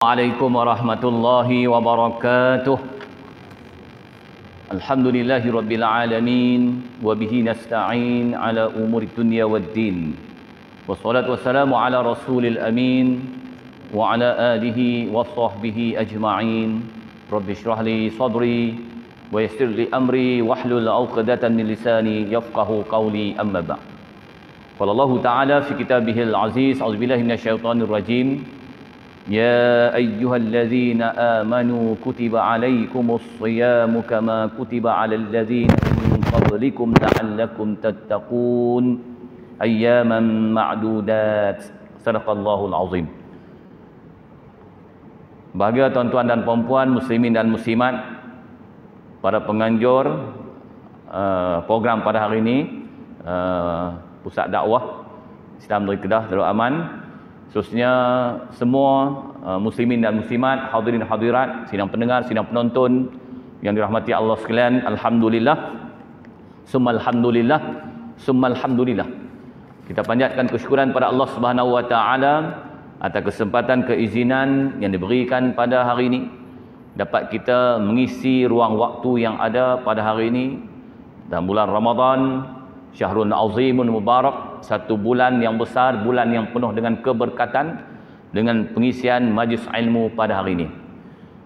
Assalamualaikum warahmatullahi wabarakatuh. Alhamdulillahi rabbil alamin wa bihi nasta'in ala umuri dunya waddin. Wassalatu wassalamu ala rasulil amin wa ala alihi wa sahbihi ajma'in. Rabbi shrah li sadri wa yassir li amri wahlul 'uqdatan min lisani yafqahu qawli, amma ba'd. Qala Allah Ta'ala fi kitabihil aziz, a'udzubillahi minasyaitonir rajim. يا أيها الذين آمنوا كتب عليكم الصيام كما كتب على الذين من قبلكم لعلكم تتقون أياما معدودات. صدق الله العظيم. Bahagia tuan-tuan dan puan-puan, muslimin dan muslimat, para penganjur program pada hari ini, Pusat Dakwah Islam dari Kedah Darul Aman, khususnya semua muslimin dan muslimat, hadirin hadirat, sidang pendengar, sidang penonton yang dirahmati Allah sekalian. Alhamdulillah, summa alhamdulillah, summa alhamdulillah. Kita panjatkan kesyukuran pada Allah Subhanahu wa taala atas kesempatan keizinan yang diberikan pada hari ini, dapat kita mengisi ruang waktu yang ada pada hari ini dalam bulan Ramadan, Syahrul Azimun Mubarak, satu bulan yang besar, bulan yang penuh dengan keberkatan, dengan pengisian majlis ilmu pada hari ini.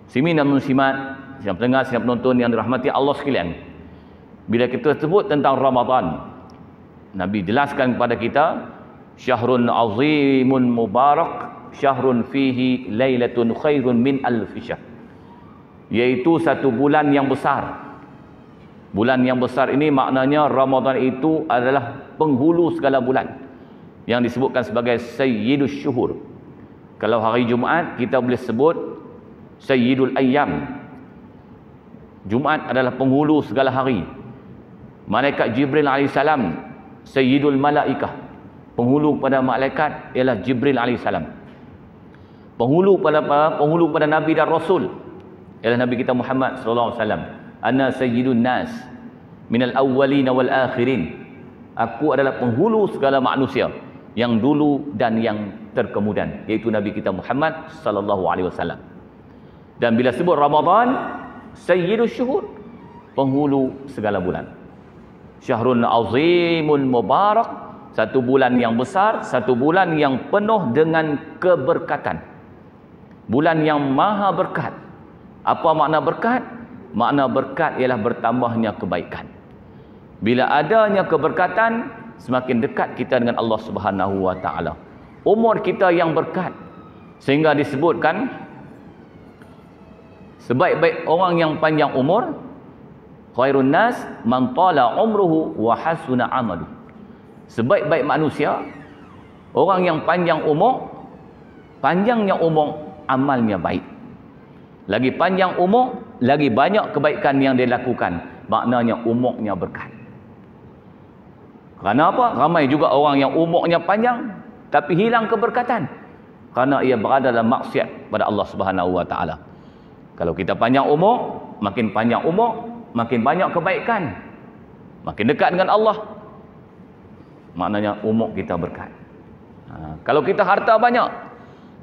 Muslimin dan muslimat, sidang pendengar, sidang penonton yang dirahmati Allah sekalian, bila kita sebut tentang Ramadan, Nabi jelaskan kepada kita, Syahrul Azimun Mubarak, syahrun fihi lailatun khairun min alfi syahr, iaitu satu bulan yang besar. Bulan yang besar ini maknanya Ramadan itu adalah penghulu segala bulan, yang disebutkan sebagai Sayyidus Syuhur. Kalau hari Jumaat kita boleh sebut Sayyidul Ayyam. Jumaat adalah penghulu segala hari. Malaikat Jibril AS, Sayyidul Malaikah. Penghulu pada malaikat ialah Jibril AS. Penghulu pada Nabi dan Rasul ialah Nabi kita Muhammad SAW. Ana sayyidun nas minal awwalin wal akhirin. Aku adalah penghulu segala manusia, yang dulu dan yang terkemudian, iaitu Nabi kita Muhammad sallallahu alaihi wasallam. Dan bila sebut Ramadan, sayyidus syuhur, penghulu segala bulan. Syahrun azimun mubarak, satu bulan yang besar, satu bulan yang penuh dengan keberkatan. Bulan yang maha berkat. Apa makna berkat? Makna berkat ialah bertambahnya kebaikan. Bila adanya keberkatan, semakin dekat kita dengan Allah Subhanahu wa taala. Umur kita yang berkat, sehingga disebutkan sebaik-baik orang yang panjang umur, khairun nas man tala umruhu wa hasuna amalu. Sebaik-baik manusia orang yang panjang umur, panjangnya umur amalnya baik. Lagi panjang umur, lagi banyak kebaikan yang dia lakukan. Maknanya umurnya berkat. Kerana apa? Ramai juga orang yang umurnya panjang tapi hilang keberkatan, kerana ia berada dalam maksiat pada Allah Subhanahu wa taala. Kalau kita panjang umur, makin panjang umur, makin banyak kebaikan, makin dekat dengan Allah, maknanya umur kita berkat. Kalau kita harta banyak,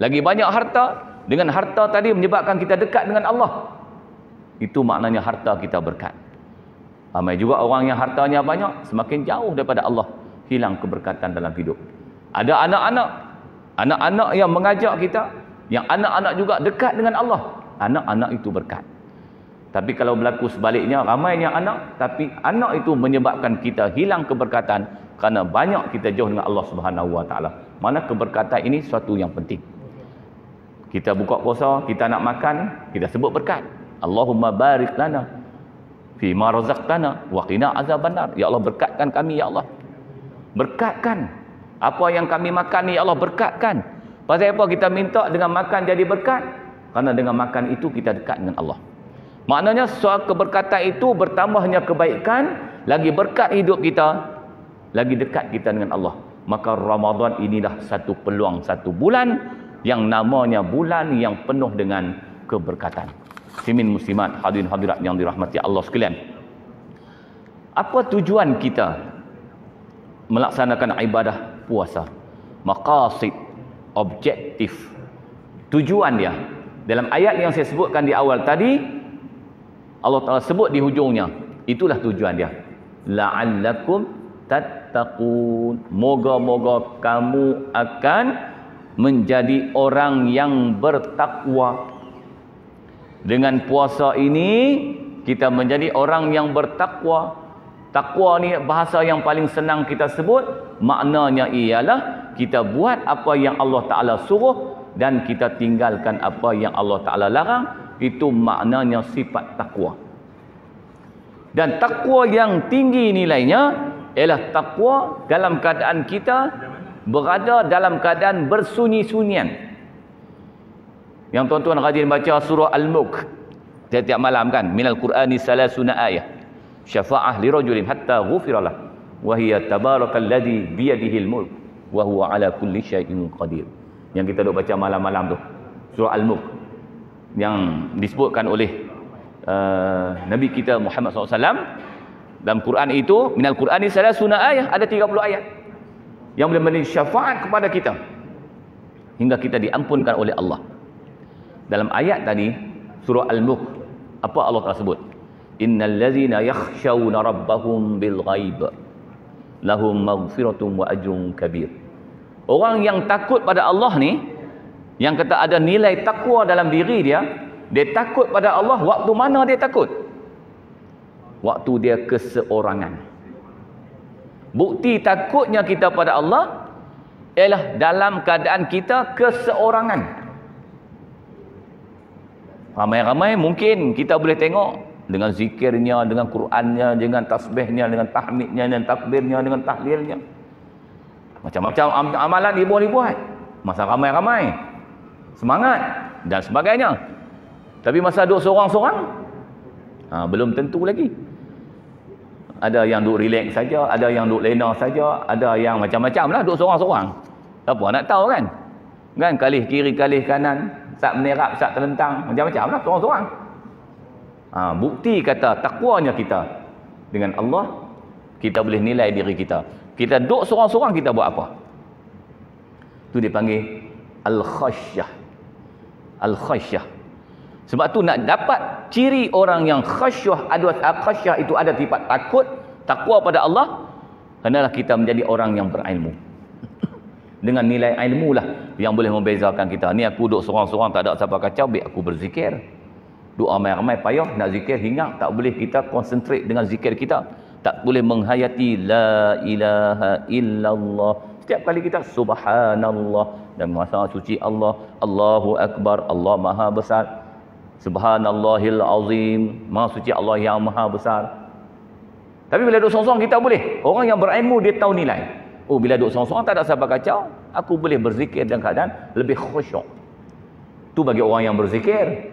lagi banyak harta, dengan harta tadi menyebabkan kita dekat dengan Allah, itu maknanya harta kita berkat. Ramai juga orang yang hartanya banyak, semakin jauh daripada Allah, hilang keberkatan dalam hidup. Ada anak-anak yang mengajak kita, yang anak-anak juga dekat dengan Allah, anak-anak itu berkat. Tapi kalau berlaku sebaliknya, ramainya anak, tapi anak itu menyebabkan kita hilang keberkatan, kerana banyak kita jauh dengan Allah Subhanahu wa taala. Mana keberkatan ini suatu yang penting. Kita buka puasa, kita nak makan, kita sebut berkat. Allahumma barik lana fi ma razaqtana wa qina azabannar. Ya Allah, berkatkan kami ya Allah. Berkatkan apa yang kami makan ni ya Allah, berkatkan. Pasal apa kita minta dengan makan jadi berkat? Karena dengan makan itu kita dekat dengan Allah. Maknanya soal keberkatan itu bertambahnya kebaikan, lagi berkat hidup kita, lagi dekat kita dengan Allah. Maka Ramadan inilah satu peluang, satu bulan yang namanya bulan yang penuh dengan keberkatan. Muslimin muslimat, hadirin hadirat yang dirahmati Allah sekalian. Apa tujuan kita melaksanakan ibadah puasa? Maqasid, objektif, tujuan dia. Dalam ayat yang saya sebutkan di awal tadi, Allah Ta'ala sebut di hujungnya, itulah tujuan dia. La'allakum tattaqun. Moga-moga kamu akan menjadi orang yang bertakwa. Dengan puasa ini, kita menjadi orang yang bertakwa. Takwa ni bahasa yang paling senang kita sebut. Maknanya ialah kita buat apa yang Allah Ta'ala suruh dan kita tinggalkan apa yang Allah Ta'ala larang. Itu maknanya sifat takwa. Dan takwa yang tinggi nilainya ialah takwa dalam keadaan kita berada dalam keadaan bersunyi-sunyian. Yang tuan-tuan rajin baca surah Al-Mulk setiap malam kan, minal Qur'ani salasuna ayah syafa'ah lirajulin hatta ghufiralah wa hiya tabarakalladzi biyadihil mulk wa huwa ala kulli syai'in qadir. Yang kita duk baca malam-malam tu, surah Al-Mulk, yang disebutkan oleh Nabi kita Muhammad SAW dalam Quran itu. Minal Qur'ani salasuna ayah, ada 30 ayat yang boleh memberi syafaat kepada kita hingga kita diampunkan oleh Allah. Dalam ayat tadi surah Al-Mulk, apa Allah Ta'ala sebut? Innal ladzina yakhshawna rabbahum bil ghaib lahum maghfiratun wa ajrun kabir. Orang yang takut pada Allah ni, yang kata ada nilai takwa dalam diri dia, dia takut pada Allah. Waktu mana dia takut? Waktu dia keseorangan. Bukti takutnya kita pada Allah ialah dalam keadaan kita keseorangan. Ramai-ramai mungkin kita boleh tengok dengan zikirnya, dengan Qurannya, dengan tasbihnya, dengan tahmidnya, dengan takbirnya, dengan tahlilnya. Macam-macam amalan dia boleh buat. Masa ramai-ramai, semangat dan sebagainya. Tapi masa duduk seorang-seorang, belum tentu lagi. Ada yang duduk relax saja, ada yang duduk lena saja, ada yang macam-macam lah duduk seorang-seorang. Apa nak tahu kan? Kan kalih kiri, kalih kanan, sat menerap, sat terlentang, macam-macam lah seorang-seorang. Bukti kata takwanya kita dengan Allah, kita boleh nilai diri kita. Kita duduk seorang-seorang, kita buat apa? Itu dipanggil al-khasyah. Al-khasyah. Sebab tu nak dapat ciri orang yang khasyah, khasyah itu ada sifat takut, takwa pada Allah, hendaklah kita menjadi orang yang berilmu. Dengan nilai ilmu lah yang boleh membezakan kita. Ni aku duduk seorang-seorang, tak ada siapa kacau, biar aku berzikir. Duduk ramai-ramai payah nak zikir, hingga tak boleh kita konsentrate dengan zikir kita. Tak boleh menghayati la ilaha illallah. Setiap kali kita subhanallah, dan masa suci Allah, Allahu Akbar, Allah Maha Besar, subhanallahil azim, Maha suci Allah yang Maha Besar. Tapi bila duduk seorang-seorang kita boleh. Orang yang berilmu dia tahu nilai. Oh, bila duduk seorang-seorang tak ada siapa kacau, aku boleh berzikir dalam keadaan lebih khusyuk. Tu bagi orang yang berzikir.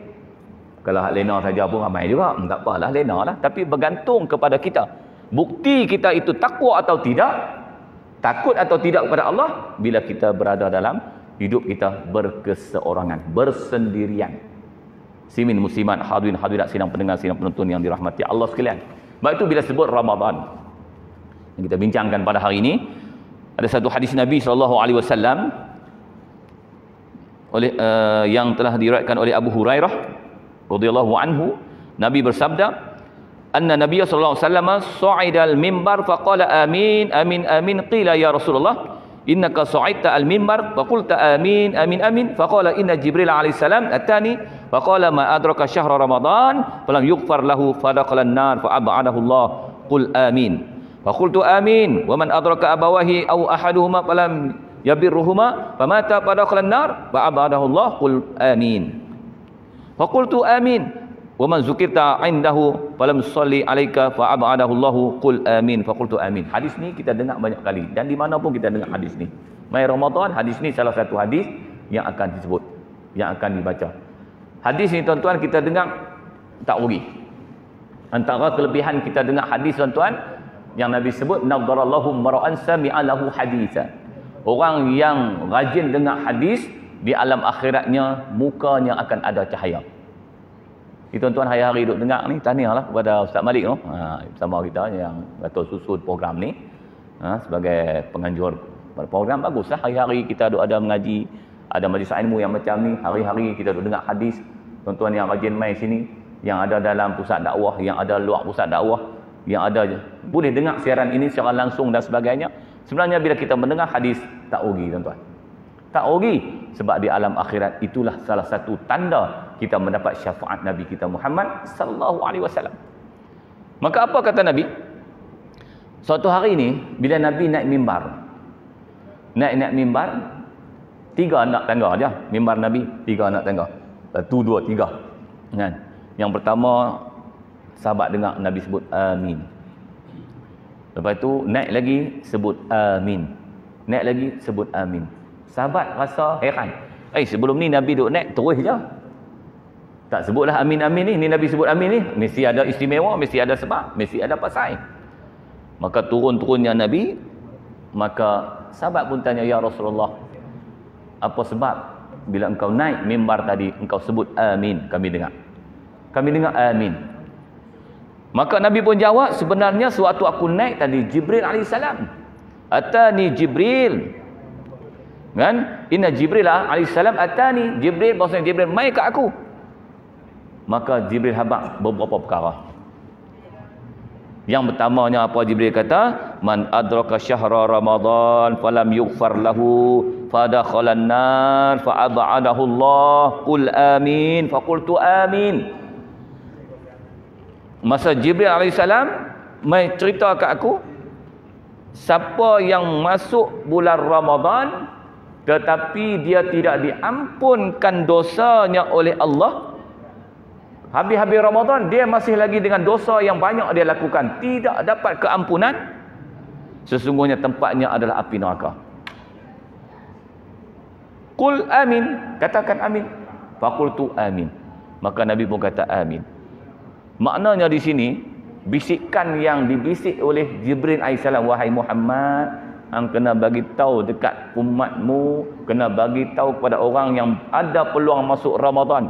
Kalau hak lena saja pun ramai juga, tak apalah, lena lah. Tapi bergantung kepada kita. Bukti kita itu takwa atau tidak, takut atau tidak kepada Allah, bila kita berada dalam hidup kita berkeseorangan, bersendirian. Simin muslimat, hadirin hadirat, sidang pendengar, sidang penonton yang dirahmati Allah sekalian. Sebab itu bila sebut Ramadan yang kita bincangkan pada hari ini, ada satu hadis Nabi SAW yang telah diriwayatkan oleh Abu Hurairah radhiyallahu anhu. Nabi bersabda, anna Nabiy sallallahu alaihi wasallam sa'ida al-mimbar faqala amin amin amin, qila ya Rasulullah innaka sa'idta al-mimbar faqulta amin amin amin, faqala inna Jibril alaihi salam atani faqala ma adraka syahra ramadan falam yughfar lahu fadakhala an-nar fa ab'adahu Allah, qul amin. Faqultu amin wa man adraka abawahi aw ahaduhuma falam yabirruhuma famata fadakhala an-nar fa ab'adahu Allah, qul amin. Faqultu amin wa man zukirta indahu falam yusalli alayka fa ab'adahu Allah, qul amin. Faqultu amin. Hadis ni kita dengar banyak kali dan di mana pun kita dengar hadis ni. Mai Ramadan, hadis ni salah satu hadis yang akan disebut, yang akan dibaca. Hadis ni tuan-tuan kita dengar tak rugi. Antara kelebihan kita dengar hadis tuan-tuan, yang Nabi sebut nadharallahu mar'an sami'a lahu haditsan. Orang yang rajin dengar hadis, di alam akhiratnya mukanya akan ada cahaya. Tuan-tuan hari-hari duduk dengar ni, tahniahlah kepada Ustaz Malik bersama kita yang betul susun program ni sebagai penganjur program. Baguslah hari-hari kita duduk ada mengaji, Ada majlis ilmu yang macam ni, hari-hari kita duduk dengar hadis. Tuan-tuan yang rajin mai sini, yang ada dalam pusat dakwah, yang ada luar pusat dakwah, yang ada boleh dengar siaran ini secara langsung dan sebagainya. Sebenarnya bila kita mendengar hadis, tak rugi tuan-tuan. Tak rugi, sebab di alam akhirat itulah salah satu tanda kita mendapat syafaat Nabi kita Muhammad sallallahu alaihi wasallam. Maka apa kata Nabi? Suatu hari ni bila Nabi naik mimbar. Naik mimbar, 3 anak tangga aja. Mimbar Nabi 3 anak tangga. 1, 2, 3. Kan? Yang pertama sahabat dengar Nabi sebut amin. Lepas tu naik lagi sebut amin. Naik lagi sebut amin. Sahabat rasa heran. Sebelum ni Nabi duk naik terus je. Tak sebutlah amin-amin ni. Ni Nabi sebut amin ni. Mesti ada istimewa, mesti ada sebab, mesti ada pasal. Maka turun-turunnya Nabi. Maka sahabat pun tanya, ya Rasulullah, apa sebab bila engkau naik mimbar tadi engkau sebut amin? Kami dengar amin. Maka Nabi pun jawab, sebenarnya sewaktu aku naik tadi Jibril alaihissalam, atani Jibril, kan? Inna Jibril alaihissalam atani, Jibril, maksudnya Jibril mai ke aku. Maka Jibril habaq beberapa perkara. Yang pertamanya apa Jibril kata? Man adraka syahra Ramadan falam yughfar lahu fadakhalan nar fa'adha'adahu Allah qul amin faqultu amin. Masa Jibril alaihissalam mai cerita kat aku, siapa yang masuk bulan Ramadan tetapi dia tidak diampunkan dosanya oleh Allah, habis-habis Ramadan dia masih lagi dengan dosa yang banyak dia lakukan, tidak dapat keampunan, sesungguhnya tempatnya adalah api neraka. Qul amin, katakan amin. Faqultu amin. Maka Nabi pun kata amin. Maknanya di sini bisikan yang dibisik oleh Jibril alaihissalam, wahai Muhammad, hang kena bagi tahu dekat umatmu, kena bagi tahu kepada orang yang ada peluang masuk Ramadan.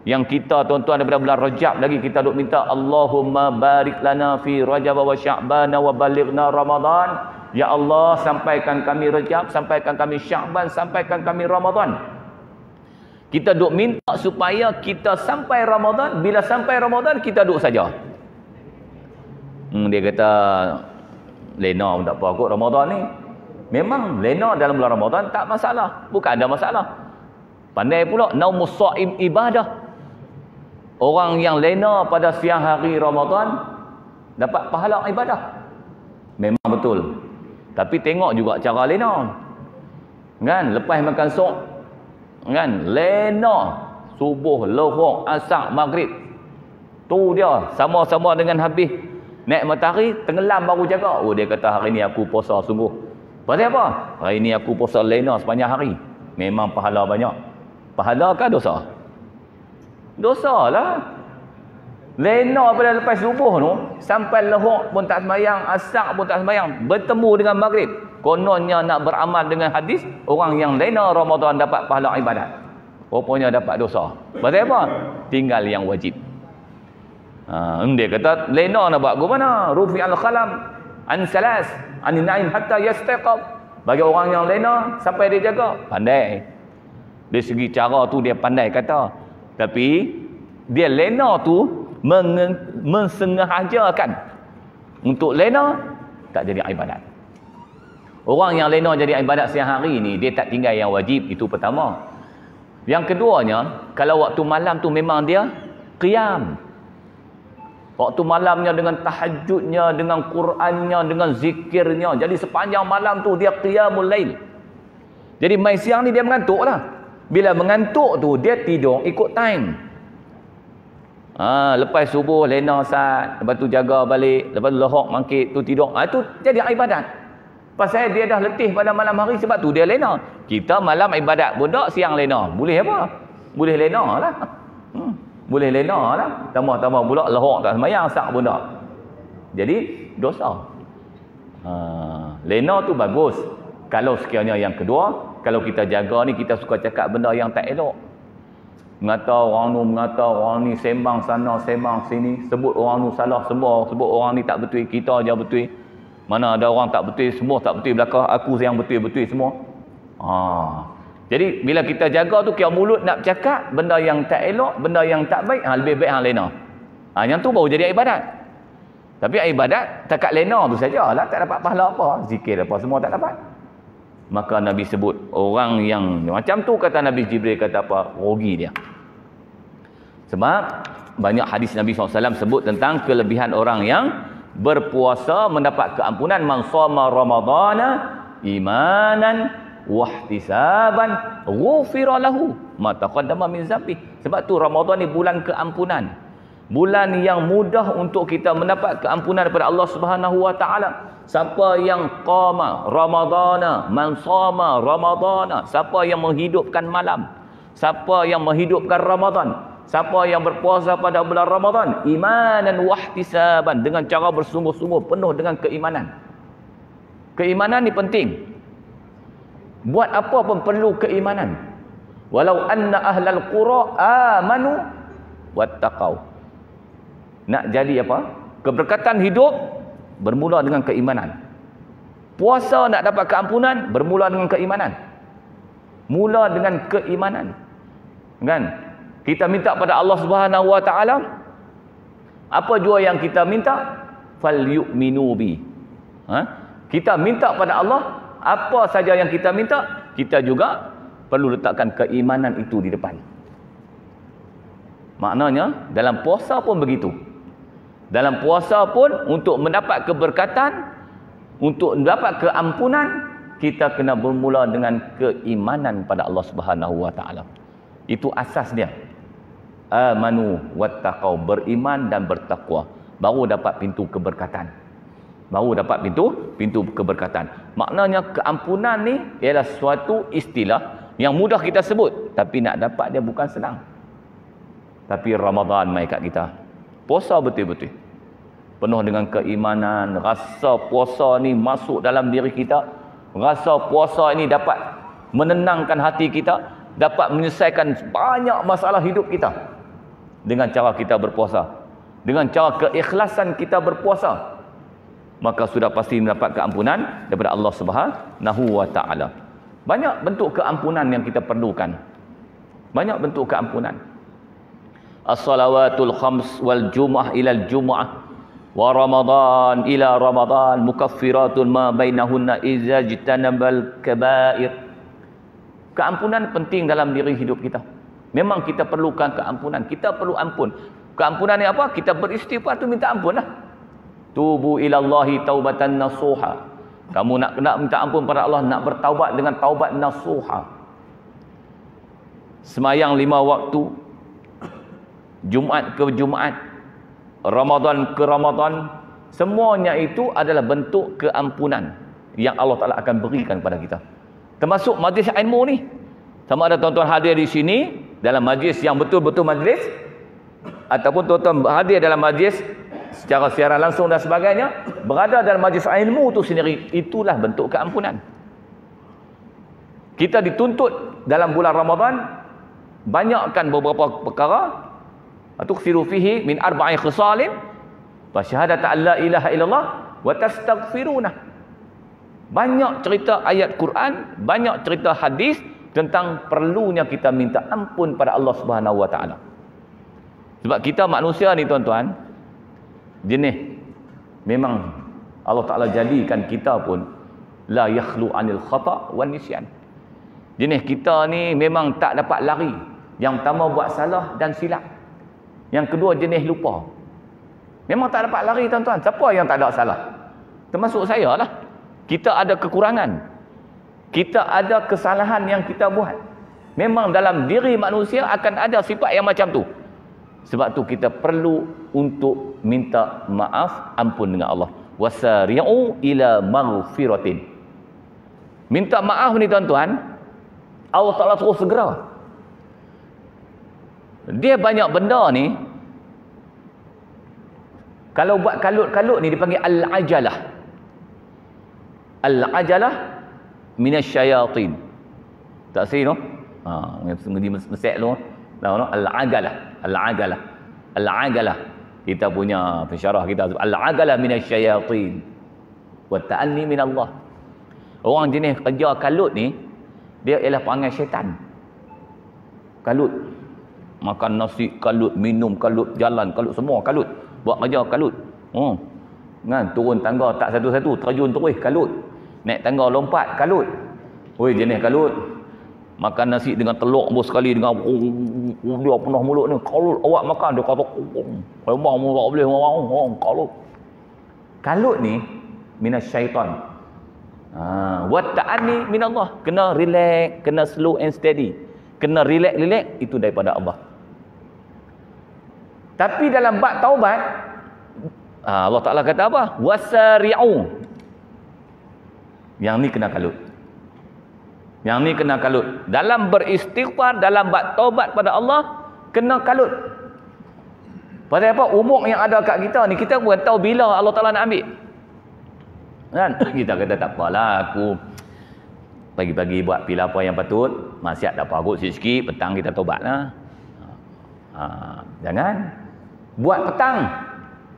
Yang kita tuan-tuan daripada bulan Rajab lagi kita duk minta Allahumma barik lana fi Rajab wa Sya'ban wa balighna Ramadan. Ya Allah, sampaikan kami Rajab, sampaikan kami Sya'ban, sampaikan kami Ramadan. Kita duk minta supaya kita sampai Ramadan. Bila sampai Ramadan kita duk saja. Dia kata lena pun tak apa kot Ramadan ni. Memang lena dalam bulan Ramadan tak masalah, bukan ada masalah. Pandai pula naumus shaim ibadah. Orang yang lena pada siang hari Ramadan dapat pahala ibadah. Memang betul. Tapi tengok juga cara lena. Kan, lepas makan sok, kan, lena subuh, lohor, asar, maghrib. Tu dia, sama-sama dengan habis naik matahari, tenggelam baru jaga. Oh, dia kata hari ni aku puasa sungguh. Pasal apa? Hari ni aku puasa lena sepanjang hari. Memang pahala banyak. Pahala kah dosa? Dosa lah. Lena pada lepas subuh tu sampai lohor pun tak sembahyang, asar pun tak sembahyang, bertemu dengan maghrib. Kononnya nak beramal dengan hadis, orang yang lena Ramadan dapat pahala ibadat, rupanya dapat dosa. Pasal apa? Tinggal yang wajib. Dia kata lena nak buat ke mana? Rufi al-khalam an salas an naim hatta yastaqab. Bagi orang yang lena sampai dia jaga, pandai. Dari segi cara tu dia pandai kata. Tapi dia lena tu mensengajakan untuk lena tak jadi ibadat. Orang yang lena jadi ibadat siang hari ni, dia tak tinggal yang wajib. Itu pertama. Yang keduanya, kalau waktu malam tu memang dia qiyam. Waktu malamnya dengan tahajudnya, dengan Qurannya, dengan zikirnya. Jadi sepanjang malam tu dia qiyamul lail. Jadi mai siang ni dia mengantuk lah. Bila mengantuk tu dia tidur ikut time. Lepas subuh lena sat, lepas tu jaga balik, lepas tu lohok mangkit tu tidur. Itu jadi ibadat. Pasal dia dah letih pada malam hari, sebab tu dia lena. Kita malam ibadat budak, siang lena. Boleh apa? Boleh lena lah. Boleh lena lah. Tambah-tambah pula lohok tak sembahyang, sak budak. Jadi dosa. Lena tu bagus. Kalau sekiranya yang kedua, kalau kita jaga ni, kita suka cakap benda yang tak elok. Mengata orang tu, mengata orang ni, sembang sana, sembang sini, sebut orang tu salah semua, sebut orang ni tak betul, kita je betul. Mana ada orang tak betul, semua tak betul belakang, aku yang betul-betul semua. Jadi bila kita jaga tu, kira mulut nak bercakap benda yang tak elok, benda yang tak baik, lebih baik hang lena. Yang tu baru jadi ibadat. Tapi ibadat takat lena tu sajalah, tak dapat pahala apa, zikir apa semua tak dapat. Maka Nabi sebut orang yang macam tu, kata Nabi Jibril, kata apa, rugi dia. Sebab banyak hadis Nabi SAW sebut tentang kelebihan orang yang berpuasa mendapat keampunan. Man shoma ramadhana imanan wahtisaban ghufira lahu ma taqaddama min dzambi. Sebab tu Ramadan ni bulan keampunan, bulan yang mudah untuk kita mendapat keampunan daripada Allah Subhanahu wa taala. Siapa yang qama ramadhana, man shoma ramadhana, siapa yang menghidupkan malam, siapa yang menghidupkan Ramadan, siapa yang berpuasa pada bulan Ramadan imanan wahtisaban, dengan cara bersungguh-sungguh, penuh dengan keimanan. Keimanan ni penting. Buat apa pun perlu keimanan. Walau anna ahlal qura amanu wattaqau. Nak jadi apa? Keberkatan hidup bermula dengan keimanan. Puasa nak dapat keampunan bermula dengan keimanan. Mula dengan keimanan. Kan? Kita minta pada Allah Subhanahu wa taala, apa jua yang kita minta, falyu'minu bi. Kita minta pada Allah, apa saja yang kita minta, kita juga perlu letakkan keimanan itu di depan. Maknanya dalam puasa pun begitu. Dalam puasa pun untuk mendapat keberkatan, untuk mendapat keampunan, kita kena bermula dengan keimanan pada Allah Subhanahu wa taala. Itu asas dia. Amanu wattaqau, beriman dan bertakwa, baru dapat pintu keberkatan. Baru dapat pintu keberkatan. Maknanya keampunan ni ialah suatu istilah yang mudah kita sebut, tapi nak dapat dia bukan senang. Tapi Ramadan mai kat kita, puasa betul-betul, penuh dengan keimanan, rasa puasa ni masuk dalam diri kita, rasa puasa ini dapat menenangkan hati kita, dapat menyelesaikan banyak masalah hidup kita dengan cara kita berpuasa, dengan cara keikhlasan kita berpuasa, maka sudah pasti mendapat keampunan daripada Allah Subhanahu wa taala. Banyak bentuk keampunan yang kita perlukan. Banyak bentuk keampunan. As-salawatul khams wal jumu'ah ilal jumu'ah wa Ramadan ila Ramadan mukaffiratun ma bainahunna idza jitanabal kaba'ir. Keampunan penting dalam diri hidup kita. Memang kita perlukan keampunan. Kita perlu ampun. Keampunan ni apa? Kita beristighfar tu minta ampun lah. Tubu ilallahi taubatan nasuha. Kamu nak minta ampun pada Allah, nak bertaubat dengan taubat nasuha. Semayang 5 waktu, Jumaat ke Jumaat, Ramadan ke Ramadan, semuanya itu adalah bentuk keampunan yang Allah Ta'ala akan berikan kepada kita. Termasuk majlis ilmu ni. Sama ada tuan-tuan hadir di sini dalam majlis yang betul-betul majlis, ataupun tuan-tuan hadir dalam majlis secara siaran langsung dan sebagainya, berada dalam majlis ilmu tu sendiri, itulah bentuk keampunan. Kita dituntut dalam bulan Ramadan banyakkan beberapa perkara. Tuksiru fihi min arba'i khisalin wa syahadata an la ilaha illallah wa tastaghfiruna. Banyak cerita ayat Quran, banyak cerita hadis tentang perlunya kita minta ampun pada Allah Subhanahu wa taala. Sebab kita manusia ni tuan-tuan, jenis memang Allah Ta'ala jadikan kita pun la yakhlu anil khata' wan nisyan. Jenis kita ni memang tak dapat lari. Yang pertama buat salah dan silap. Yang kedua jenis lupa. Memang tak dapat lari tuan-tuan. Siapa yang tak ada salah? Termasuk saya lah. Kita ada kekurangan. Kita ada kesalahan yang kita buat. Memang dalam diri manusia akan ada sifat yang macam tu. Sebab tu kita perlu untuk minta maaf, ampun dengan Allah. Wasari'u ila maghfiratin. Minta maaf ni tuan-tuan, Allah Ta'ala terus segera. Dia banyak benda ni, kalau buat kalut-kalut ni dipanggil al-ajalah. Al-ajalah minasyayatin. Tak sih no? Di mesek lu. Al-agalah. Al-agalah. Al-agalah. Kita punya pensyarah kita, al-agalah minasyayatin wa ta'anni minallah. Orang jenis kerja kalut ni, Dia ialah perangai syaitan. Kalut. Makan nasi kalut, minum kalut, jalan kalut, semua kalut. Buat kerja kalut. Kan, turun tangga tak satu-satu, terjun terus kalut. Naik tangga lompat kalut. Oi, jenis kalut. Makan nasi dengan telur bos sekali dengan dia penuh mulut ni. Kalut awak makan dia kata memang tak boleh kalut. Kalut ni minasyaitan. Wa ta'ani minallah. Kena relax, kena slow and steady. Kena relax itu daripada Allah. Tapi dalam bab taubat Allah Ta'ala kata apa? Wasari'u. Yang ni kena kalut. Yang ni kena kalut. Dalam beristighfar, dalam bab taubat pada Allah, kena kalut. Pasal apa? Umur yang ada kat kita ni, kita pun tahu bila Allah Ta'ala nak ambil. Kan? Kita kata tak apalah, aku pagi-pagi buat pila apa yang patut, maksiat tak apa, sikit-sikit, petang kita taubat lah. Jangan. Buat petang.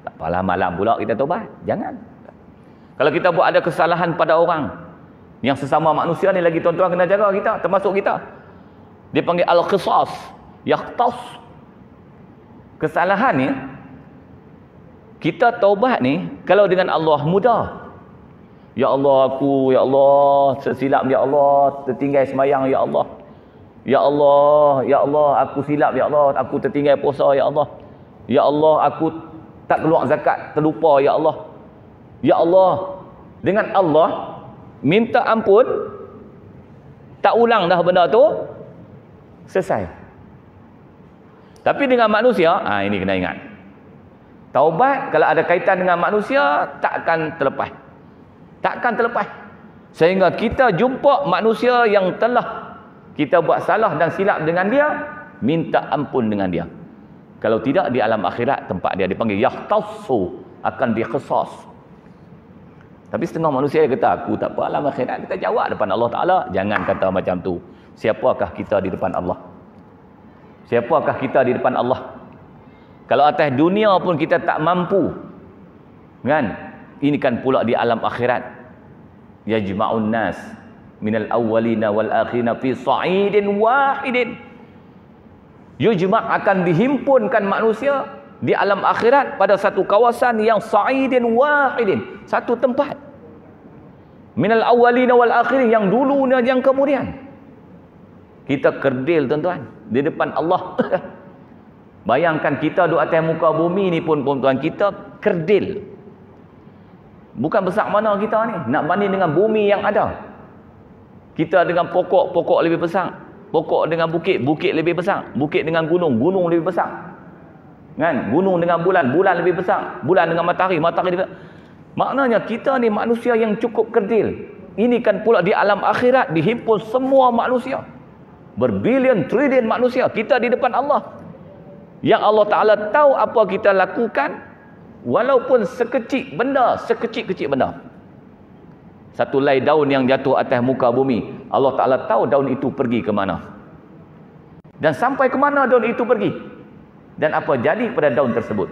Tak apalah, malam pula kita taubat. Jangan. Kalau kita buat ada kesalahan pada orang yang sesama manusia ni lagi, tuan-tuan kena jaga kita, termasuk kita. Dia panggil al-qisas, yaqtas. Kesalahan ni, kita taubat ni kalau dengan Allah mudah. Ya Allah, ya Allah, tersilap ya Allah, tertinggal semayang ya Allah. Ya Allah, aku silap ya Allah, aku tertinggal puasa ya Allah. Ya Allah, aku tak keluar zakat, terlupa ya Allah. Ya Allah, dengan Allah minta ampun, tak ulang dah benda tu, selesai. Tapi dengan manusia, ini kena ingat. Taubat kalau ada kaitan dengan manusia, takkan terlepas. Takkan terlepas. Sehingga kita jumpa manusia yang telah kita buat salah dan silap dengan dia, minta ampun dengan dia. Kalau tidak, di alam akhirat tempat dia dipanggil yahtassu, akan diqisas. Tapi setengah manusia kata, aku tak apa alam akhirat, kita jawab depan Allah Ta'ala. Jangan kata macam tu. Siapakah kita di depan Allah? Siapakah kita di depan Allah? Kalau atas dunia pun kita tak mampu, kan? Ini kan pula di alam akhirat. Yajma'un nas minal awwalina wal akhirina fi sa'idin wahidin. Yujma' akan dihimpunkan manusia di alam akhirat pada satu kawasan yang sa'idin wahidin, satu tempat. Minal awwalina wal akhirin, yang dulu dan yang kemudian. Kita kerdil tuan-tuan di depan Allah. Bayangkan kita duduk atas muka bumi ni pun tuan-tuan, kita kerdil. Bukan besar mana kita ni, nak banding dengan bumi yang ada. Kita dengan pokok lebih besar, pokok dengan bukit lebih besar, bukit dengan gunung lebih besar, kan? Gunung dengan bulan lebih besar, bulan dengan matahari lebih besar. Maknanya kita ni manusia yang cukup kerdil. Ini kan pula di alam akhirat dihimpun semua manusia, berbilion trilion manusia. Kita di depan Allah, yang Allah Ta'ala tahu apa kita lakukan. Walaupun sekecil benda, sekecil-kecil benda. Satu helai daun yang jatuh atas muka bumi, Allah Ta'ala tahu daun itu pergi ke mana. Dan sampai ke mana daun itu pergi. Dan apa jadi pada daun tersebut.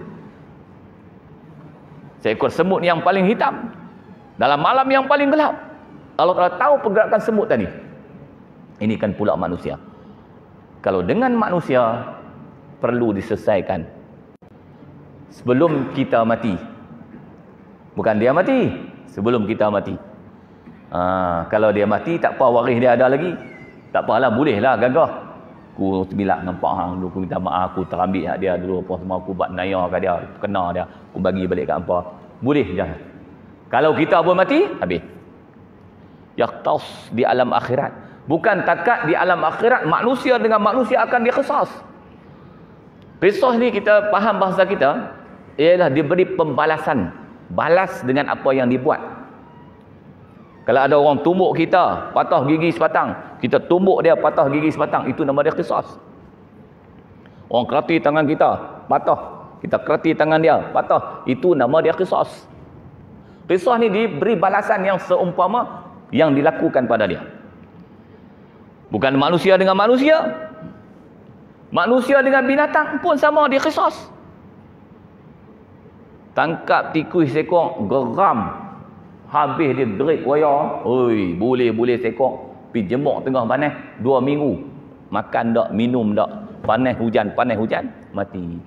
Seekor semut yang paling hitam, dalam malam yang paling gelap, Allah Ta'ala tahu pergerakan semut tadi. Ini kan pula manusia. Kalau dengan manusia, perlu diselesaikan sebelum kita mati. Bukan dia mati, sebelum kita mati. Kalau dia mati, tak apa, waris dia ada lagi, tak apalah, bolehlah gagah. Aku terbilak nampak hang dulu, aku minta maaf, aku terambil hak dia dulu, apa semua aku buat naya kat dia, kena dia, aku bagi balik kat hampa. Boleh je. Kalau kita pun mati, habis. Yaqtas di alam akhirat. Bukan takat di alam akhirat manusia dengan manusia akan diqisas. Qisas ni kita faham bahasa kita, ialah diberi pembalasan, balas dengan apa yang dibuat. Kalau ada orang tumbuk kita, patah gigi sepatang, kita tumbuk dia, patah gigi sepatang, itu nama dia qisas. Orang kerati tangan kita, patah, kita kerati tangan dia, patah, itu nama dia qisas. Qisas ni diberi balasan yang seumpama yang dilakukan pada dia. Bukan manusia dengan manusia, manusia dengan binatang pun sama, dia qisas. Tangkap tikus sekor, geram, habis dia derik wayar, oi, boleh sekor Pi jemuk tengah panas 2 minggu. Makan tak, minum tak. Panas hujan, mati.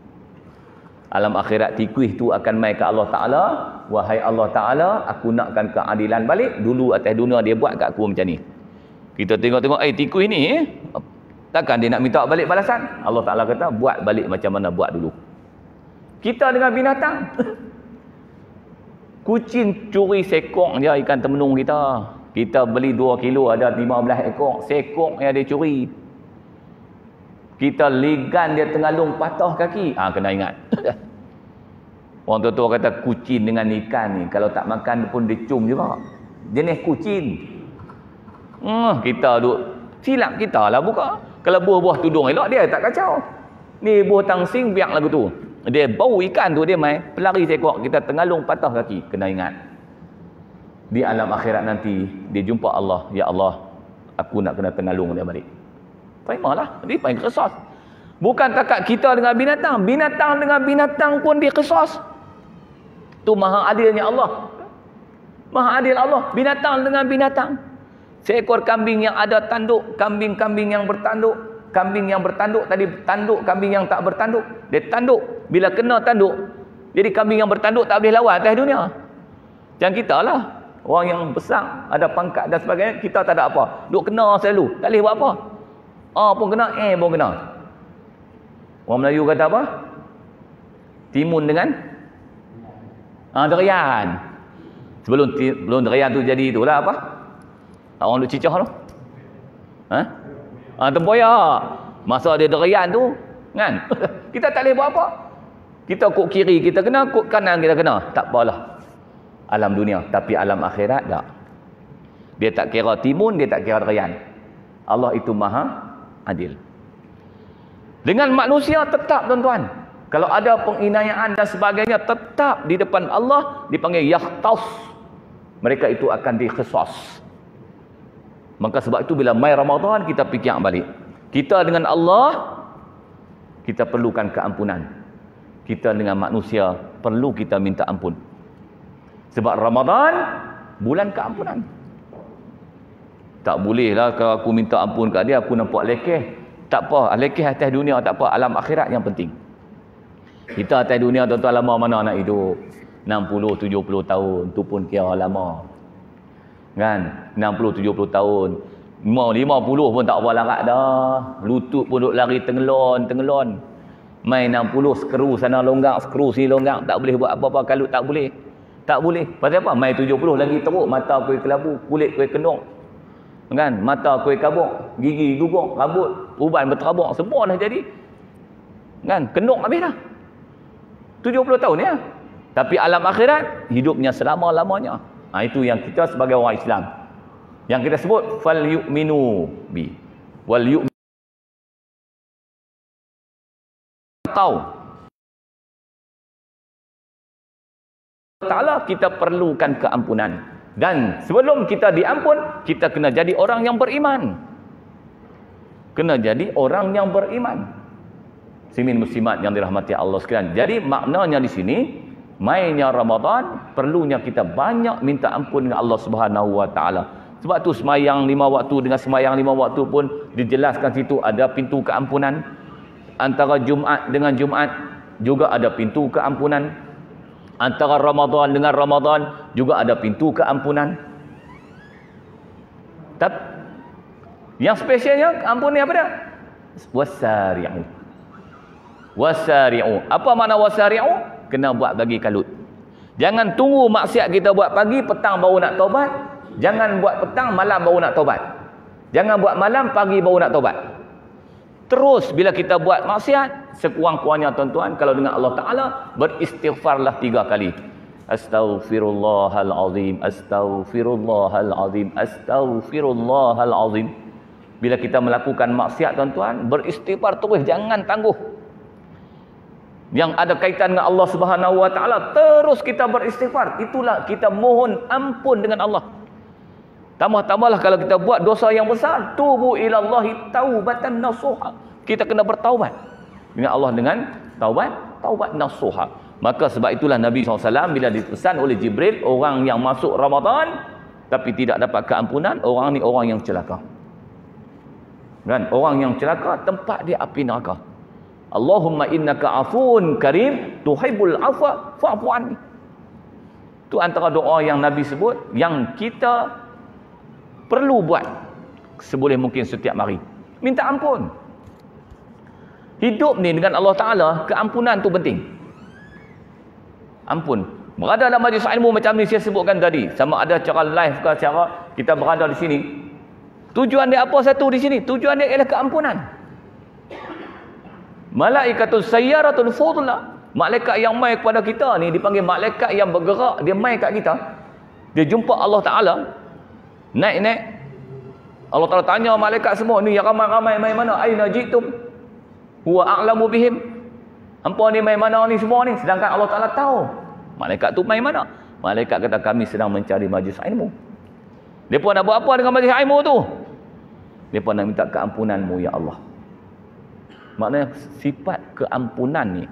Alam akhirat tikus tu akan mai ke Allah Ta'ala. Wahai Allah Ta'ala, aku nakkan keadilan balik. Dulu atas dunia dia buat kat aku macam ni. Kita tengok-tengok, tikus ni, takkan dia nak minta balik balasan? Allah Ta'ala kata, buat balik macam mana buat dulu. Kita dengan binatang. Kucing curi sekok dia ikan temenung kita. Kita beli 2 kilo ada 15 ekor. Sekok yang dia curi. Kita ligan dia tengalung patah kaki. Kena ingat. Orang tua-tua kata kucing dengan ikan ni kalau tak makan pun dia cium juga. Jenis kucing. Kita duk silap kita lah buka. Kalau buah-buah tudung elok dia tak kacau. Ni buah tangsing biak lagu tu. Dia bau ikan tu dia mai pelari sekok kita tengalung patah kaki. Kena ingat. Di alam akhirat nanti dia jumpa Allah. Ya Allah, aku nak kena tengalung dia balik. Terima dia panggil qisas. Bukan takat kita dengan binatang. Binatang dengan binatang pun dia qisas. Tu maha adilnya Allah. Maha adil Allah. Binatang dengan binatang. Seekor kambing yang ada tanduk, kambing-kambing yang bertanduk. Kambing yang bertanduk tadi tanduk, kambing yang tak bertanduk. Dia tanduk. Bila kena tanduk, jadi kambing yang bertanduk tak boleh lawan atas dunia. Macam kita lah. Orang yang besar, ada pangkat dan sebagainya, kita tak ada apa. Duk kena selalu. Tak boleh buat apa. Pun kena, pun kena. Orang Melayu kata apa? Timun dengan derian. Sebelum derian tu jadi itulah apa? Orang duk cicah tu. Tempoyak. Masa ada derian tu, kan? Kita tak boleh buat apa. Kita kok kiri kita kena, kok kanan kita kena. Tak apalah. Alam dunia, tapi alam akhirat tak. Dia tak kira timun, dia tak kira derian. Allah itu maha adil. Dengan manusia tetap tuan-tuan. Kalau ada penginayaan dan sebagainya tetap di depan Allah dipanggil yakhtas. Mereka itu akan diqisas. Maka sebab itu bila mai Ramadan kita fikir balik. Kita dengan Allah kita perlukan keampunan. Kita dengan manusia perlu kita minta ampun. Sebab Ramadan bulan keampunan. Tak bolehlah kalau aku minta ampun kat dia aku nampak lekeh. Tak apa, lekeh atas dunia tak apa, alam akhirat yang penting. Kita atas dunia tuan-tuan lama mana nak hidup? 60 70 tahun tu pun kira lama. Kan? 60 70 tahun. 50 pun tak apa larat dah. Lutut pun duk lari tengelon. Mai 60 skru sana longgar, skru sini longgar, tak boleh buat apa-apa kalau tak boleh. Tak boleh. Pasal apa? Mai 70 lagi teruk, mata kuih kelabu, kulit kuih kendung. Kan? Mata kuih kabuk, gigi gugur, rambut, uban berterabuk, semua dah jadi. Kan? Kendung habis dah. 70 tahun ya. Tapi alam akhirat hidupnya selama-lamanya. Itu yang kita sebagai orang Islam. Yang kita sebut fal yu'minu bi wal yu'minu Ta'ala kita perlukan keampunan. Dan sebelum kita diampun, kita kena jadi orang yang beriman. Kena jadi orang yang beriman. Muslimin muslimat yang dirahmati Allah sekalian. Jadi maknanya di sini, mainnya Ramadan, perlunya kita banyak minta ampun dengan Allah Subhanahu Wa Taala. Sebab tu semayang 5 waktu dengan semayang 5 waktu pun dijelaskan situ ada pintu keampunan. Antara Jumaat dengan Jumaat juga ada pintu keampunan. Antara Ramadan dengan Ramadan juga ada pintu keampunan. Tapi yang spesialnya keampunan apa dia? Wasari'u. Wasari'u. Apa makna wasari'u? Kena buat bagi kalut. Jangan tunggu maksiat kita buat pagi, petang baru nak taubat. Jangan buat petang, malam baru nak taubat. Jangan buat malam, pagi baru nak taubat. Terus bila kita buat maksiat, sekurang-kurangnya tuan-tuan, kalau dengan Allah Ta'ala, beristighfarlah 3 kali. Astaghfirullahalazim, astaghfirullahalazim, astaghfirullahalazim. Bila kita melakukan maksiat tuan-tuan, beristighfar terus, jangan tangguh. Yang ada kaitan dengan Allah Subhanahu Wa Ta'ala, terus kita beristighfar. Itulah kita mohon ampun dengan Allah. Tambah-tambahlah kalau kita buat dosa yang besar, tubu ilallahi taubatan nasuha. Kita kena bertaubat dengan Allah dengan taubat nasuha. Maka sebab itulah Nabi SAW bila dipesan oleh Jibril, orang yang masuk Ramadan tapi tidak dapat keampunan, orang ni orang yang celaka. Kan? Orang yang celaka tempat dia api neraka. Allahumma innaka afuun karim tuhibbul afwa fa'fu anni. Itu antara doa yang Nabi sebut yang kita perlu buat seboleh mungkin setiap hari. Minta ampun. Hidup ni dengan Allah Ta'ala, keampunan tu penting. Ampun. Berada dalam majlis ilmu macam ni saya sebutkan tadi, sama ada cara live ke secara kita berada di sini. Tujuan dia apa satu di sini? Tujuan dia ialah keampunan. Malaikatul sayyaratul fudla. Malaikat yang mai kepada kita ni dipanggil malaikat yang bergerak, dia mai kat kita. Dia jumpa Allah Ta'ala. Naik-naik. Allah Ta'ala tanya malaikat semua ni yang ramai-ramai mai mana? Aina jitum? Huwa a'lamu bihim. Hampa ni mai mana ni semua ni? Sedangkan Allah Ta'ala tahu. Malaikat tu mai mana? Malaikat kata kami sedang mencari majlis ilmu. Depa nak buat apa dengan majlis ilmu tu? Depa nak minta keampunanmu ya Allah. Maknanya sifat keampunan ni,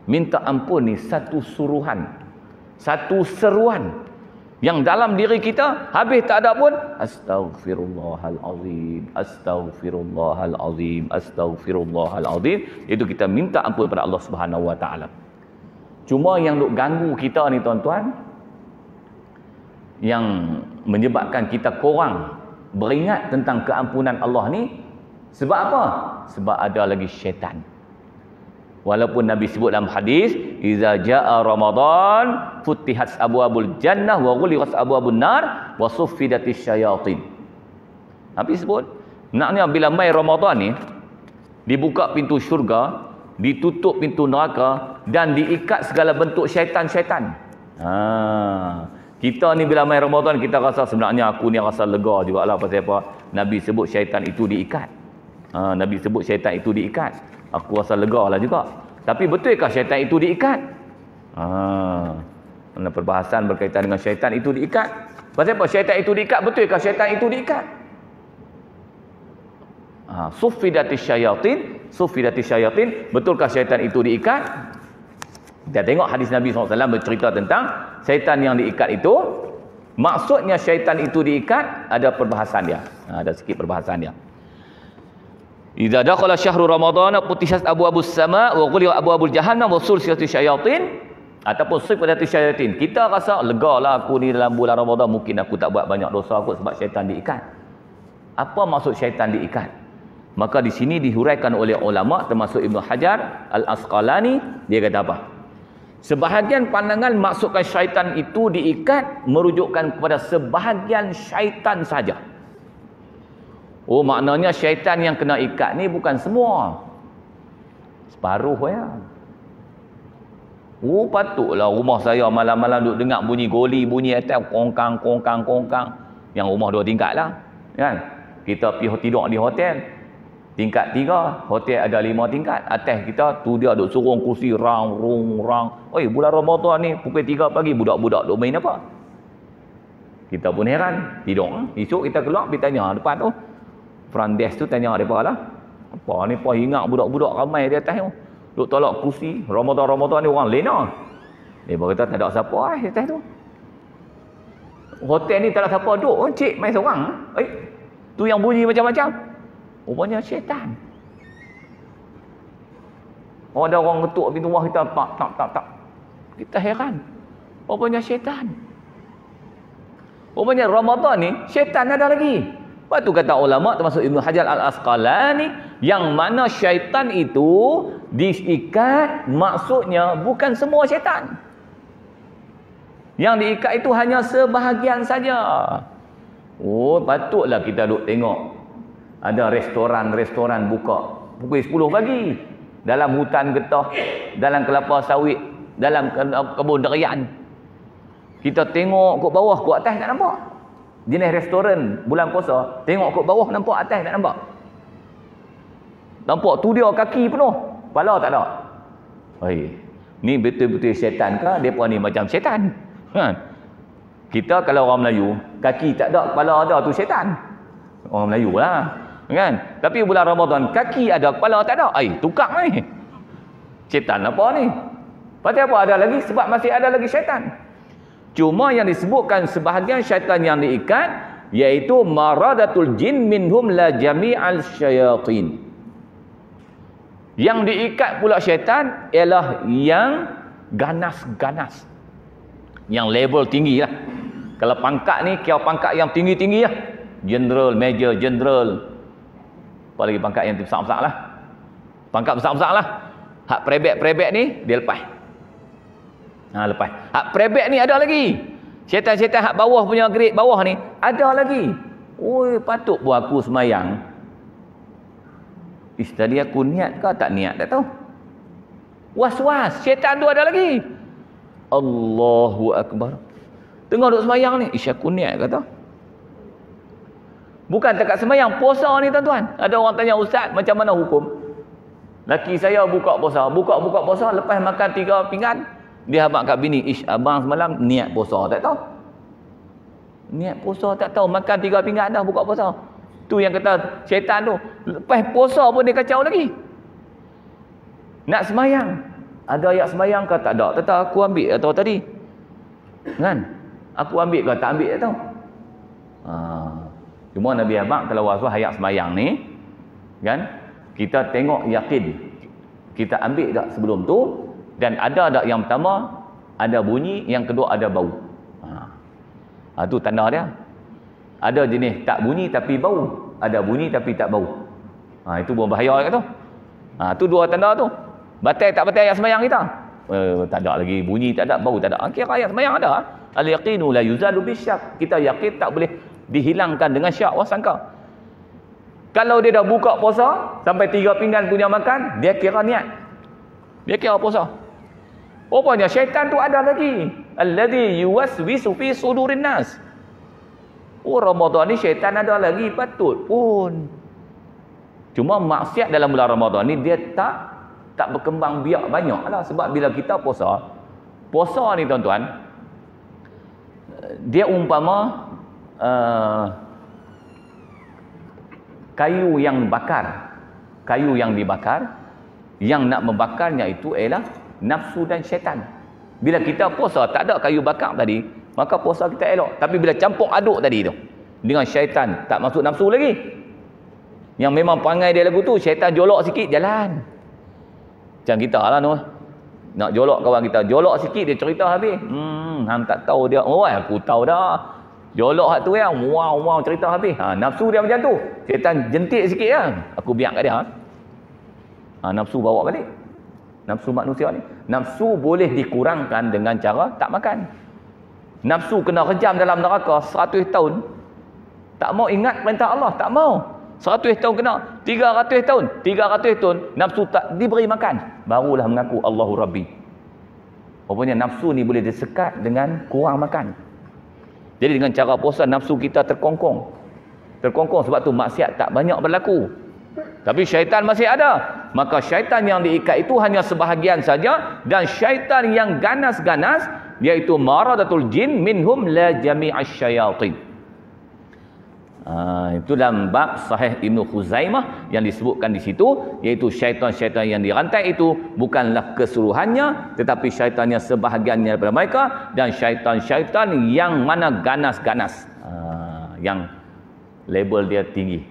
minta ampun ni satu suruhan, satu seruan yang dalam diri kita habis tak ada pun astaghfirullahalazim, astaghfirullahalazim, astaghfirullahalazim. Itu kita minta ampun kepada Allah Subhanahu Wa Taala. Cuma yang duk ganggu kita ni tuan-tuan, yang menyebabkan kita kurang beringat tentang keampunan Allah ni, sebab apa? Sebab ada lagi syaitan. Walaupun Nabi sebut dalam hadis, iza jaa Ramadan futihat abwabul jannah wa ghuliqat abwabun nar wa suffidatis syayatin. Nabi sebut, maknanya bila mai Ramadan ni, dibuka pintu syurga, ditutup pintu neraka dan diikat segala bentuk syaitan-syaitan. Kita ni bila mai Ramadan kita rasa sebenarnya aku ni rasa lega jugalah. Pasal apa? Nabi sebut syaitan itu diikat. Nabi sebut syaitan itu diikat. Aku rasa lega lah juga. Tapi betulkah syaitan itu diikat? Mana perbahasan berkaitan dengan syaitan itu diikat. Pasal apa syaitan itu diikat? Betulkah syaitan itu diikat? Suffidatis syayatin, suffidatis syayatin. Betulkah syaitan itu diikat? Kita tengok hadis Nabi SAW bercerita tentang syaitan yang diikat itu. Maksudnya syaitan itu diikat, ada perbahasan dia. Ada sikit perbahasan dia. Idza dakhala syahrul ramadhan putisat abwabus sama wa ghuliqat abwabul jahannam wa sulsilatus syayatin, ataupun sifatatus syayatin. Kita rasa lega lah aku ni dalam bulan Ramadan, mungkin aku tak buat banyak dosa kot sebab syaitan diikat. Apa maksud syaitan diikat? Maka di sini dihuraikan oleh ulama termasuk Ibnu Hajar Al-Asqalani, dia kata apa? Sebahagian pandangan maksudkan syaitan itu diikat merujukkan kepada sebahagian syaitan saja. Oh, maknanya syaitan yang kena ikat ni bukan semua. Separuh ya. Oh, patutlah rumah saya malam-malam duk dengar bunyi goli, bunyi atas kongkang. Yang rumah 2 tingkat lah. Kan? Kita pergi tidur di hotel. Tingkat 3, hotel ada 5 tingkat. Atas kita tu dia duk surung kursi rang. Oi, bulan Ramadan ni pukul 3 pagi budak-budak duk main apa? Kita pun heran. Tidur. Esok kita keluar pergi tanya depan tu. Front desk tu tanya mereka lah, apa ni apa ingat budak-budak ramai di atas tu duk tolak kursi. Ramadan ni orang lena. Dia berkata tak ada siapa di atas tu. Hotel ni tak ada siapa duduk. Cik main seorang. Tu yang bunyi macam-macam. Rupanya syaitan. Ada orang ketuk pintu rumah kita, tak. Kita heran. Rupanya syaitan. Rupanya Ramadan ni syaitan ada lagi. Lepas tu kata ulama termasuk Ibnu Hajar Al-Asqalani, yang mana syaitan itu diikat maksudnya bukan semua syaitan. Yang diikat itu hanya sebahagian saja. Oh, patutlah kita duk tengok. Ada restoran buka pukul 10 pagi. Dalam hutan getah, dalam kelapa sawit, dalam kebun durian. Kita tengok ke bawah, ke atas tak nampak. Jenis restoran bulan puasa, tengok ke bawah nampak, atas tak nampak. Nampak tu dia kaki penuh, kepala tak ada. Ni betul-betul syaitan ke? Depa ni macam syaitan. Kita kalau orang Melayu, kaki tak ada, kepala ada, tu syaitan. Orang Melayu lah. Kan? Tapi bulan Ramadan, kaki ada, kepala tak ada. Tukar ni. Syaitan apa ni? Pasal apa ada lagi? Sebab masih ada lagi syaitan. Cuma yang disebutkan sebahagian syaitan yang diikat iaitu maradatul jin minhum la jami'al syayatin. Yang diikat pula syaitan ialah yang ganas-ganas, yang level tinggi lah. Kalau pangkat ni kira pangkat yang tinggi-tinggi lah, general, major, general, apalagi pangkat yang besar-besar lah, pangkat besar-besar lah. Hak prebek-prebek ni dia lepas. Lepas hak prebek ni ada lagi, syaitan-syaitan hak bawah punya grade bawah ni ada lagi. Oi, patut buat aku semayang. Tadi aku niat ke tak niat, tak tahu. Was-was, syaitan tu ada lagi. Allahu Akbar. Tengah duduk semayang ni, aku niat kata. Bukan dekat semayang, puasa ni tuan-tuan. Ada orang tanya, ustaz, macam mana hukum? Laki saya buka puasa, buka puasa, lepas makan 3 pinggan, dia habaq kat bini, abang semalam niat puasa, tak tahu. Niat puasa tak tahu, makan 3 pinggan dah buka puasa. Tu yang kata syaitan tu, lepas puasa pun dia kacau lagi. Nak semayang, ada ayat semayang ke tak ada? Tak aku ambil atau tadi kan, aku ambil ke tak ambil tak tahu. Cuma Nabi abang kalau waswas ayat semayang ni kan, kita tengok yakin kita ambil tak sebelum tu, dan ada tak yang pertama ada bunyi, yang kedua ada bau. Tu tanda dia. Ada jenis tak bunyi tapi bau, ada bunyi tapi tak bau. Itu berbahaya kat tu. Tu 2 tanda tu. Batal tak batal ayat semayang kita? Tak ada lagi bunyi, tak ada bau, tak ada. Kira ayat semayang ada. Al-yaqinu la yuzalu bisyak. Kita yakin tak boleh dihilangkan dengan syak wasangka. Kalau dia dah buka puasa sampai 3 pinggan punya makan, dia kira niat. Dia kira puasa. Rupanya syaitan tu ada lagi. Alladhi yuwaswisu fi sudurin nas. Ramadan ni syaitan ada lagi, patut pun. Cuma maksiat dalam bulan Ramadan ni dia tak berkembang biak banyak lah. Sebab bila kita puasa ni tuan-tuan, dia umpama kayu yang dibakar, yang nak membakarnya itu ialah nafsu dan syaitan. Bila kita puasa tak ada kayu bakar tadi, maka puasa kita elok. Tapi bila campur aduk tadi tu dengan syaitan, tak masuk nafsu lagi, yang memang perangai dia lagu tu, syaitan jolok sikit jalan. Macam kita lah tu, nak jolok kawan kita, jolok sikit dia cerita habis. Hang tak tahu dia. Aku tahu dah. Jolok hak tu yang wow cerita habis. Nafsu dia macam tu, syaitan jentik sikit lah, aku biar kat dia. Nafsu bawa balik. Nafsu manusia ni, nafsu boleh dikurangkan dengan cara tak makan. Nafsu kena rejam dalam neraka 100 tahun, tak mau ingat perintah Allah, tak mau. 100 tahun kena, 300 tahun nafsu tak diberi makan, barulah mengaku Allahu Rabbi. Rupanya nafsu ni boleh disekat dengan kurang makan. Jadi dengan cara puasa nafsu kita terkongkong sebab tu maksiat tak banyak berlaku. Tapi syaitan masih ada. Maka syaitan yang diikat itu hanya sebahagian saja, dan syaitan yang ganas-ganas iaitu maradatul jin minhum la jami'asy syayatin. Itu dalam bab Sahih Ibnu Khuzaimah yang disebutkan di situ, iaitu syaitan-syaitan yang dirantai itu bukanlah keseluruhannya, tetapi syaitannya sebahagiannya daripada mereka, dan syaitan-syaitan yang mana ganas-ganas, yang label dia tinggi.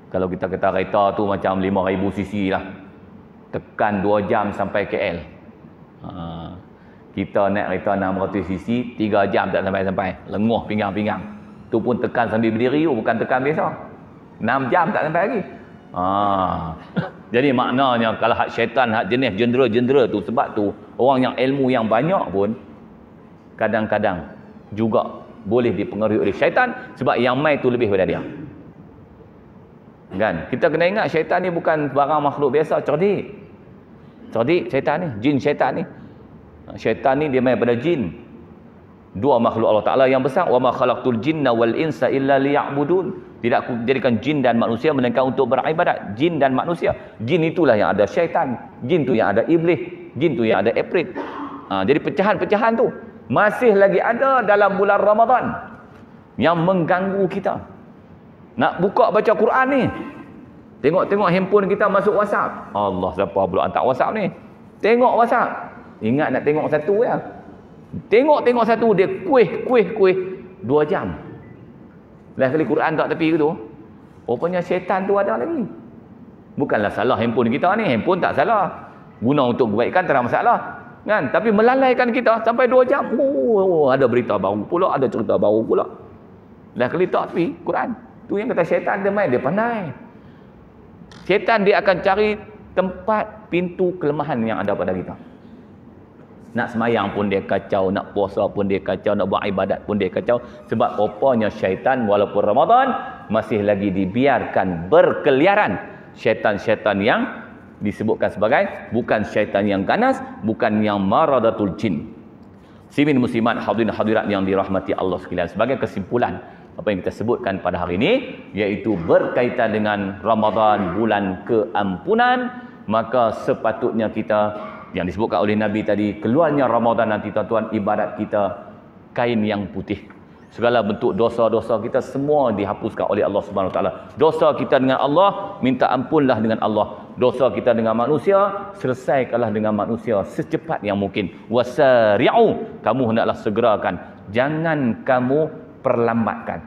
Kalau kita kata kereta tu macam 5,000 cc lah, tekan 2 jam sampai KL. Kita naik kereta 600 cc 3 jam tak sampai-sampai, lenguh pinggang-pinggang. Tu pun tekan sambil berdiri, bukan tekan biasa. 6 jam tak sampai lagi. Jadi maknanya kalau hak syaitan, hak jenis jendera-jendera tu, sebab tu orang yang ilmu yang banyak pun kadang-kadang juga boleh dipengaruhi oleh syaitan, sebab yang mai tu lebih daripada dia. Kan? Kita kena ingat syaitan ni bukan barang makhluk biasa, cerdik syaitan ni, jin syaitan ni. Syaitan ni dia mai pada jin. 2 makhluk Allah Ta'ala yang besar. Wa ma khalaqtul jinna wal insa illa liya'budun. Tidak aku jadikan jin dan manusia melainkan untuk beribadat. Jin dan manusia. Jin itulah yang ada syaitan. Jin tu yang ada iblis. Jin tu yang ada ifrit. Jadi pecahan-pecahan tu masih lagi ada dalam bulan Ramadan yang mengganggu kita. Nak buka baca Quran ni, tengok handphone kita masuk WhatsApp. Allah, siapa pula hantar WhatsApp ni? Tengok WhatsApp. Ingat nak tengok satu ya. Tengok satu, dia kuih. 2 jam. Lain kali Quran tak tepi tu, rupanya syaitan tu ada lagi. Bukanlah salah handphone kita ni, handphone tak salah. Guna untuk kebaikan tak ada masalah. Kan? Tapi melalaikan kita sampai 2 jam. Ada berita baru pula, ada cerita baru pula. Lain kali tak tepi Quran. Tu yang kata syaitan dia main, dia pandai. Syaitan dia akan cari tempat pintu kelemahan yang ada pada kita. Nak semayang pun dia kacau, nak puasa pun dia kacau, nak buat ibadat pun dia kacau. Sebab rupanya syaitan walaupun Ramadan masih lagi dibiarkan berkeliaran. Syaitan-syaitan yang disebutkan sebagai bukan syaitan yang ganas, bukan yang maradatul jin. Muslimin muslimat, hadirin hadirat yang dirahmati Allah sekalian, sebagai kesimpulan apa yang kita sebutkan pada hari ini, iaitu berkaitan dengan Ramadan, bulan keampunan, maka sepatutnya kita, yang disebutkan oleh Nabi tadi, keluarnya Ramadan nanti tuan-tuan, ibadat kita kain yang putih. Segala bentuk dosa-dosa kita semua dihapuskan oleh Allah Subhanahu Wa Taala. Dosa kita dengan Allah, minta ampunlah dengan Allah. Dosa kita dengan manusia, selesaikanlah dengan manusia secepat yang mungkin. Wasari'u, kamu hendaklah segerakan, jangan kamu perlambatkan.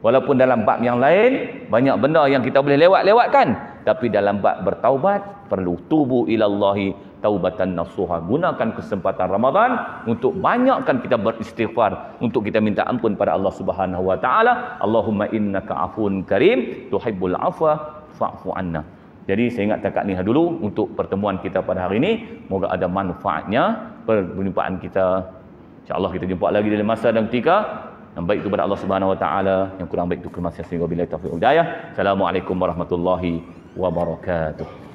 Walaupun dalam bab yang lain banyak benda yang kita boleh lewatkan, tapi dalam bab bertaubat perlu tubu ilallahi taubatan nasuha. Gunakan kesempatan Ramadan untuk banyakkan kita beristighfar, untuk kita minta ampun pada Allah Subhanahu Wa Taala. Allahumma innaka afun karim tuhibbul afwa fa'fu anna. Jadi saya ingat takat ni dulu untuk pertemuan kita pada hari ini. Moga ada manfaatnya perjumpaan kita. InsyaAllah kita jumpa lagi dalam masa dan ketika. Yang baik itu pada Allah Subhanahu Wa Taala, yang kurang baik itu kemaksiatan. Wabillahi taufiq wal hidayah. Assalamualaikum warahmatullahi wabarakatuh.